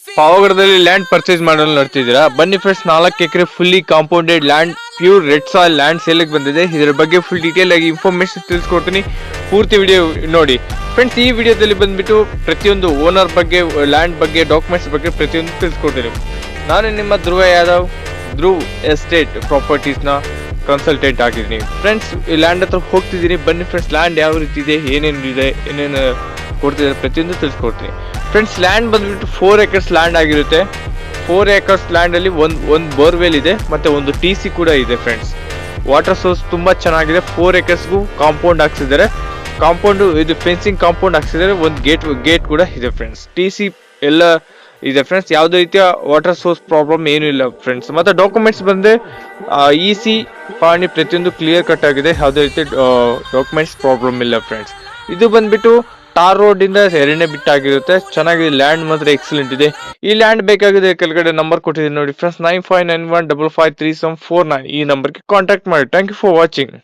ಪಾವಗಡದಲ್ಲಿ land purchase ಮಾಡಲು ನೋಡ್ತಿದ್ದೀರಾ? ಬನ್ನಿ friends, 4 acre fully compounded land, pure red soil land ಸೇಲಿಗೆ ಬಂದಿದೆ. ಇದರ ಬಗ್ಗೆ ಫುಲ್ ಡೀಟೇಲ್ ಆಗಿ ಇನ್ಫಾರ್ಮೇಶನ್ ತಿಳಿಸ್ಕೊಡ್ತೀನಿ. ಪೂರ್ತಿ ವಿಡಿಯೋ ನೋಡಿ ಫ್ರೆಂಡ್ಸ್. ಈ ವಿಡಿಯೋದಲ್ಲಿ ಬಂದ್ಬಿಟ್ಟು ಪ್ರತಿಯೊಂದು ಓನರ್ ಬಗ್ಗೆ, ಲ್ಯಾಂಡ್ ಬಗ್ಗೆ, ಡಾಕ್ಯುಮೆಂಟ್ಸ್ ಬಗ್ಗೆ ಪ್ರತಿಯೊಂದು ತಿಳಿಸ್ಕೊಡ್ತೀನಿ. ನಾನು ನಿಮ್ಮ ಧ್ರುವ್ ಎಸ್ಟೇಟ್ ಪ್ರಾಪರ್ಟೀಸ್ನ ಕನ್ಸಲ್ಟೆಂಟ್ ಆಗಿದ್ದೀನಿ ಫ್ರೆಂಡ್ಸ್. ಈ ಲ್ಯಾಂಡ್ ಹತ್ರ ಹೋಗ್ತಿದ್ದೀನಿ. ಬನ್ನಿ ಫ್ರೆಂಡ್ಸ್, ಲ್ಯಾಂಡ್ ಯಾವ ರೀತಿ ಇದೆ, ಏನೇನು ಕೊಡ್ತಿದ್ದಾರೆ ಪ್ರತಿಯೊಂದು ತಿಳಿಸ್ಕೊಡ್ತೀನಿ ಫ್ರೆಂಡ್ಸ್. ಲ್ಯಾಂಡ್ ಬಂದ್ಬಿಟ್ಟು 4 ಎಕರ್ಸ್ ಲ್ಯಾಂಡ್ ಆಗಿರುತ್ತೆ. 4 ಎಕರ್ಸ್ ಲ್ಯಾಂಡ್ ಅಲ್ಲಿ ಒಂದು ಬೋರ್ವೆಲ್ ಇದೆ, ಮತ್ತೆ ಒಂದು TC ಕೂಡ ಇದೆ ಫ್ರೆಂಡ್ಸ್. ವಾಟರ್ ಸೋರ್ಸ್ ತುಂಬಾ ಚೆನ್ನಾಗಿದೆ. 4 ಎಕರ್ಸ್ಗೂ ಕಾಂಪೌಂಡ್ ಹಾಕ್ಸಿದ್ದಾರೆ. ಕಾಂಪೌಂಡ್ ಇದು ಫೆನ್ಸಿಂಗ್ ಕಾಂಪೌಂಡ್ ಹಾಕ್ಸಿದ್ದಾರೆ. ಒಂದು ಗೇಟ್ ಕೂಡ ಇದೆ ಫ್ರೆಂಡ್ಸ್. TC ಎಲ್ಲ ಇದೆ ಫ್ರೆಂಡ್ಸ್. ಯಾವುದೇ ರೀತಿಯ ವಾಟರ್ ಸೋರ್ಸ್ ಪ್ರಾಬ್ಲಮ್ ಏನೂ ಇಲ್ಲ ಫ್ರೆಂಡ್ಸ್. ಮತ್ತೆ ಡಾಕ್ಯುಮೆಂಟ್ಸ್ ಬಂದ್ರೆ EC ಪಾಣಿ ಪ್ರತಿಯೊಂದು ಕ್ಲಿಯರ್ ಕಟ್ ಆಗಿದೆ. ಯಾವುದೇ ರೀತಿ ಡಾಕ್ಯುಮೆಂಟ್ಸ್ ಪ್ರಾಬ್ಲಮ್ ಇಲ್ಲ ಫ್ರೆಂಡ್ಸ್. ಇದು ಬಂದ್ಬಿಟ್ಟು ಟಾರ್ ರೋಡ್ ಇಂದ 2ನೇ ಬಿಟ್ಟಾಗಿರುತ್ತೆ. ಚೆನ್ನಾಗಿದೆ ಲ್ಯಾಂಡ್, ಮಾತ್ರ ಎಕ್ಸಲೆಂಟ್ ಇದೆ. ಈ ಲ್ಯಾಂಡ್ ಬೇಕಾಗಿದೆ, ಕೆಳಗಡೆ ನಂಬರ್ ಕೊಟ್ಟಿದ್ದೀನಿ ನೋಡಿ ಫ್ರೆಂಡ್ಸ್, 9591553749. ಈ ನಂಬರ್ಗೆ ಕಾಂಟ್ಯಾಕ್ಟ್ ಮಾಡಿ. Thank you for watching.